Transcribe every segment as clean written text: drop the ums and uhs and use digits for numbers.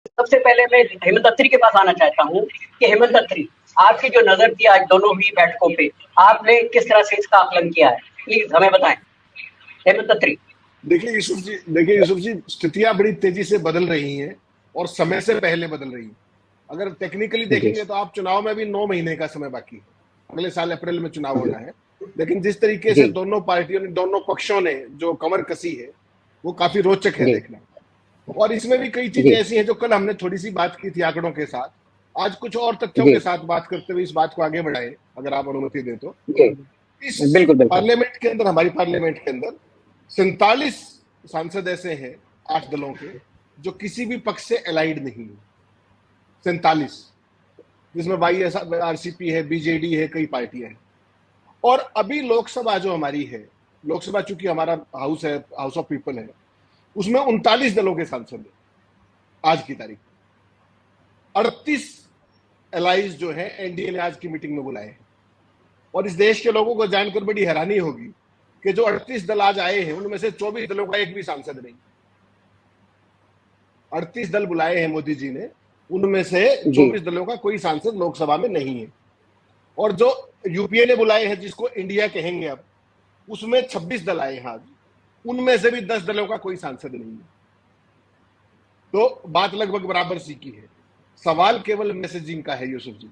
सबसे पहले मैं हेमंत अत्री के पास आना चाहता हूँ कि हेमंत अत्री, आपकी जो नजर थी आज दोनों ही बैठकों पे, आपने किस तरह से इसका आकलन किया है, प्लीज हमें बताएं हेमंत अत्री। देखिए यूसुफ जी, स्थितियां बड़ी तेजी से बदल रही हैं और समय से पहले बदल रही हैं। अगर टेक्निकली जी देखेंगे तो आप चुनाव में भी 9 महीने का समय बाकी है, अगले साल अप्रैल में चुनाव होना है। लेकिन जिस तरीके से जी दोनों पार्टियों ने, दोनों पक्षों ने जो कमर कसी है, वो काफी रोचक है जी देखना। और इसमें भी कई चीजें जी ऐसी हैं जो कल हमने थोड़ी सी बात की थी आंकड़ों के साथ, आज कुछ और तथ्यों जी के साथ बात करते हुए इस बात को आगे बढ़ाए, अगर आप अनुमति दें तो। जी इस बिल्कुल बिल्कुल। पार्लियामेंट के अंदर, हमारी पार्लियामेंट के अंदर 47 सांसद ऐसे हैं 8 दलों के जो किसी भी पक्ष से अलाइड नहीं है। 47, जिसमें YSRCP है, बीजेडी है, कई पार्टियां हैं। और अभी लोकसभा जो हमारी है, लोकसभा चूंकि हमारा हाउस है, हाउस ऑफ पीपल है, उसमें 39 दलों के सांसद हैं आज की तारीख। 38 एलाइज जो है एनडीए ने आज की मीटिंग में बुलाए हैं। और इस देश के लोगों को जानकर बड़ी हैरानी होगी कि जो 38 दल आज आए हैं उनमें से 24 दलों का एक भी सांसद नहीं। 38 दल बुलाए हैं मोदी जी ने, उनमें से जी 24 दलों का कोई सांसद लोकसभा में नहीं है। और जो यूपीए ने बुलाए हैं, जिसको इंडिया कहेंगे अब, उसमें 26 दल आए हैं आज, उनमें से भी 10 दलों का कोई सांसद नहीं है। तो बात लगभग बराबर सी की है। सवाल केवल मैसेजिंग का है यूसुफ जी।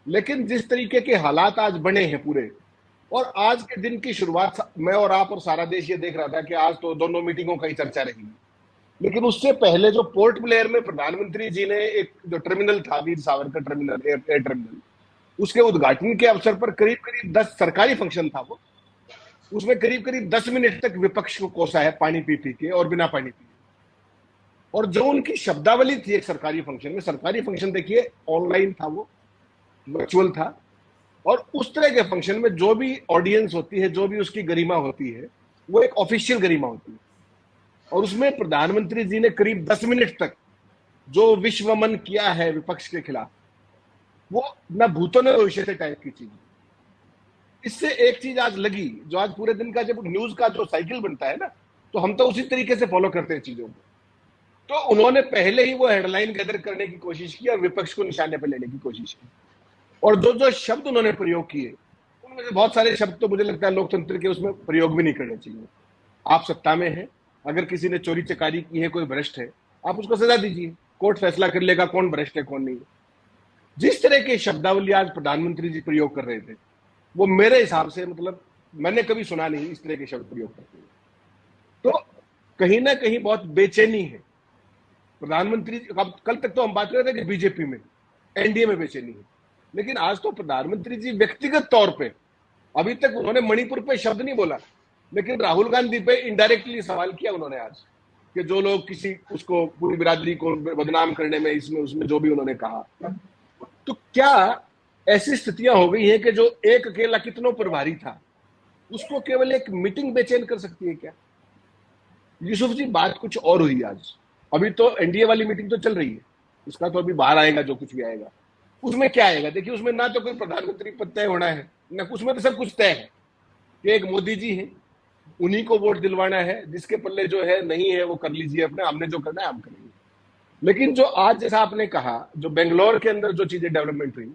लेकिन जिस तरीके के हालात आज बने हैं पूरे, और आज के दिन की शुरुआत मैं और आप और सारा देश ये देख रहा था कि आज तो दोनों मीटिंगों का ही चर्चा रही, लेकिन उससे पहले जो पोर्ट ब्लेयर में प्रधानमंत्री जी ने एक जो टर्मिनल था, Veer Savarkar terminal, air terminal, उसके उद्घाटन के अवसर पर करीब करीब 10 सरकारी फंक्शन था वो, उसमें करीब करीब 10 मिनट तक विपक्ष को कोसा है पानी पी पी के और बिना पानी पिए। और जो उनकी शब्दावली थी एक सरकारी फंक्शन में, सरकारी फंक्शन देखिए ऑनलाइन था, वो वर्चुअल था, और उस तरह के फंक्शन में जो भी ऑडियंस होती है, जो भी उसकी गरिमा होती है, वो एक ऑफिशियल गरिमा होती है। और उसमें प्रधानमंत्री जी ने करीब 10 मिनट तक जो विश्वमन किया है विपक्ष के खिलाफ, वो न भूतों ने भविष्य से टाइप की चीज। इससे एक चीज आज लगी, जो आज पूरे दिन का जब न्यूज का जो साइकिल बनता है ना, तो हम तो उसी तरीके से फॉलो करते हैं चीजों को। तो उन्होंने पहले ही वो हेडलाइन गैदर करने की कोशिश की और विपक्ष को निशाने पर लेने की कोशिश की। और जो जो शब्द उन्होंने प्रयोग किए, उनमें से बहुत सारे शब्द तो मुझे लगता है लोकतंत्र के उसमें प्रयोग भी नहीं करने चाहिए। आप सत्ता में हैं, अगर किसी ने चोरी चकारी की है, कोई भ्रष्ट है, आप उसको सजा दीजिए, कोर्ट फैसला कर लेगा कौन भ्रष्ट है कौन नहीं। जिस तरह के शब्दावली आज प्रधानमंत्री जी प्रयोग कर रहे थे, वो मेरे हिसाब से, मतलब मैंने कभी सुना नहीं इस तरह के शब्द प्रयोग करते हुए। तो कहीं ना कहीं बहुत बेचैनी है प्रधानमंत्री। कल तक तो हम बात कर रहे थे कि बीजेपी में, एनडीए में बेचैनी है, लेकिन आज तो प्रधानमंत्री जी व्यक्तिगत तौर पे, अभी तक उन्होंने मणिपुर पे शब्द नहीं बोला, लेकिन राहुल गांधी पे इनडायरेक्टली सवाल किया उन्होंने आज, कि जो लोग किसी उसको पूरी बिरादरी को बदनाम करने में, इसमें उसमें जो भी उन्होंने कहा। तो क्या ऐसी स्थितियां हो गई हैं कि जो एक अकेला कितनों पर भारी था, उसको केवल एक मीटिंग बेचैन कर सकती है क्या? यूसुफ जी, बात कुछ और हुई आज। अभी तो एनडीए वाली मीटिंग तो चल रही है, उसका तो अभी बाहर आएगा जो कुछ भी आएगा। उसमें क्या आएगा? देखिए, उसमें ना तो कोई प्रधानमंत्री पद तय होना है, ना उसमें तो सब कुछ तय है कि एक मोदी जी है, उन्हीं को वोट दिलवाना है, जिसके पल्ले जो है नहीं है वो कर लीजिए अपने, हमने जो करना है हम करेंगे। लेकिन जो आज, जैसा आपने कहा, जो बेंगलोर के अंदर जो चीजें डेवलपमेंट हुई,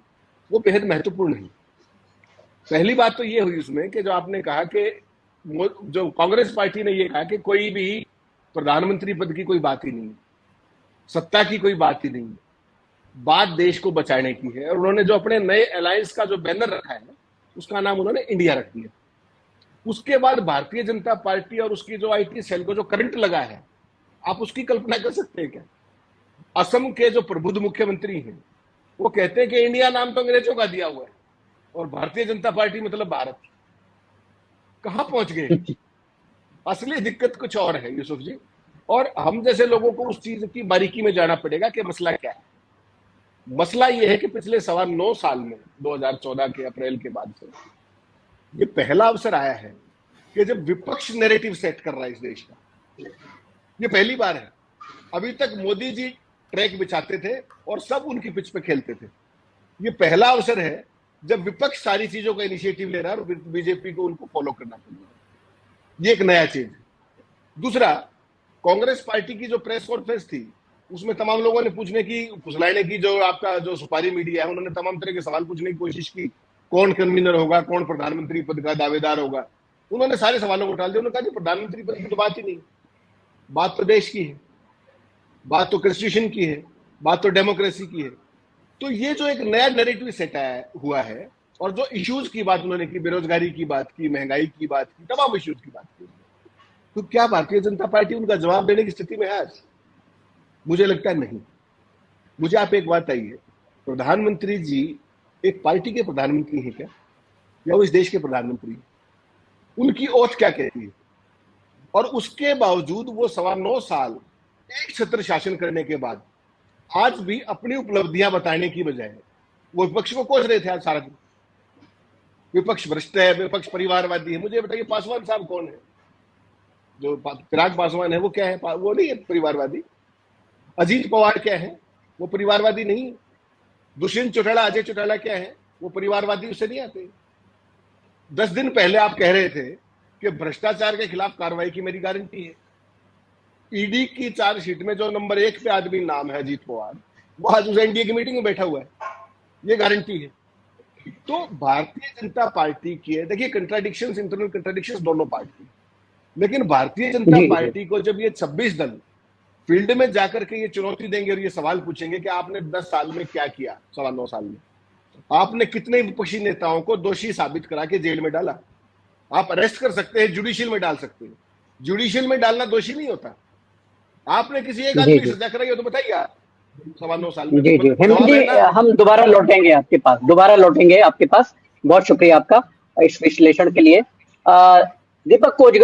वो बेहद महत्वपूर्ण है। पहली बात तो ये हुई उसमें कि जो आपने कहा कि जो कांग्रेस पार्टी ने ये कहा कि कोई भी प्रधानमंत्री पद की कोई बात ही नहीं, सत्ता की कोई बात ही नहीं, बात देश को बचाने की है। और उन्होंने जो अपने नए अलायंस का जो बैनर रखा है, उसका नाम उन्होंने इंडिया रख दिया। उसके बाद भारतीय जनता पार्टी और उसकी जो आईटी सेल को जो करंट लगा है, आप उसकी कल्पना कर सकते हैं क्या? असम के जो प्रबुद्ध मुख्यमंत्री हैं, वो कहते हैं कि इंडिया नाम तो अंग्रेजों का दिया हुआ है और भारतीय जनता पार्टी मतलब भारत। कहां पहुंच गए? असली दिक्कत कुछ और है यूसुफ जी, और हम जैसे लोगों को उस चीज की बारीकी में जाना पड़ेगा कि मसला क्या है। मसला यह है कि पिछले 9.25 साल में, 2014 के अप्रैल के बाद से, ये पहला अवसर आया है कि जब विपक्ष नैरेटिव सेट कर रहा है इस देश का। ये पहली बार है। अभी तक मोदी जी ट्रैक बिछाते थे और सब उनकी पिच पे खेलते थे। ये पहला अवसर है जब विपक्ष सारी चीजों का इनिशिएटिव ले रहा है और बीजेपी को उनको फॉलो करना पड़ेगा। ये एक नया चीज। दूसरा, कांग्रेस पार्टी की जो प्रेस कॉन्फ्रेंस थी, उसमें तमाम लोगों ने पूछने की, फुसलाने की, जो आपका जो सुपारी मीडिया है उन्होंने तमाम तरह के सवाल पूछने की कोशिश की, कौन कन्वीनर होगा, कौन प्रधानमंत्री पद का दावेदार होगा। उन्होंने सारे सवालों को टाल दिया। उन्होंने कहा जी प्रधानमंत्री पद की तो बात ही नहीं, बात तो देश की है, बात तो कॉन्स्टिट्यूशन की है, बात तो डेमोक्रेसी की है। तो ये जो एक नया नैरेटिव सेट हुआ है, और जो इश्यूज की बात उन्होंने की, बेरोजगारी की बात की, महंगाई की बात की, तमाम इश्यूज की बात की, तो क्या भारतीय जनता पार्टी उनका जवाब देने की स्थिति में है आज? मुझे लगता है नहीं। मुझे आप एक बात बताइए, प्रधानमंत्री जी एक पार्टी के प्रधानमंत्री हैं क्या, या वो इस देश के प्रधानमंत्री हैं? उनकी ओथ क्या कहती है? और उसके बावजूद वो 9.25 साल एक छत्र शासन करने के बाद आज भी अपनी उपलब्धियां बताने की बजाय वो विपक्ष को कोस रहे थे। आज सारा दिन विपक्ष भ्रष्ट है, विपक्ष परिवारवादी है। मुझे बताइए पासवान साहब कौन है? जो चिराग पासवान है वो क्या है? वो नहीं है परिवारवादी। अजीत पवार क्या है? वो परिवारवादी नहीं है। दुष्यंत चौटाला, अजय चौटाला क्या है? वो परिवारवादी उससे नहीं आते। 10 दिन पहले आप कह रहे थे कि भ्रष्टाचार के खिलाफ कार्रवाई की मेरी गारंटी है। ईडी की चार्जशीट में जो नंबर 1 पे आदमी नाम है अजीत पवार, वो आज उस एनडीए की मीटिंग में बैठा हुआ है, ये गारंटी है। तो भारतीय जनता पार्टी की है, देखिए कंट्राडिक्शंस, इंटरनल कंट्राडिक्शंस दोनों पार्टी, लेकिन भारतीय जनता पार्टी को जब ये 26 दल फील्ड में जाकर के ये चुनौती देंगे और ये सवाल पूछेंगे कि आपने 10 साल में क्या किया, 9.25 साल में आपने कितने विपक्षी नेताओं को दोषी साबित करा के जेल में डाला। आप अरेस्ट कर सकते हैं, जुडिशियल में डाल सकते हैं, जुडिशियल में डालना दोषी नहीं होता। आपने किसी एक आदमी की सजा कराई हो तो बताइए आप 9.25 साल में। जी जी हेमंत जी, हम दोबारा लौटेंगे आपके पास। बहुत शुक्रिया आपका इस विश्लेषण के लिए। दीपक कोजगर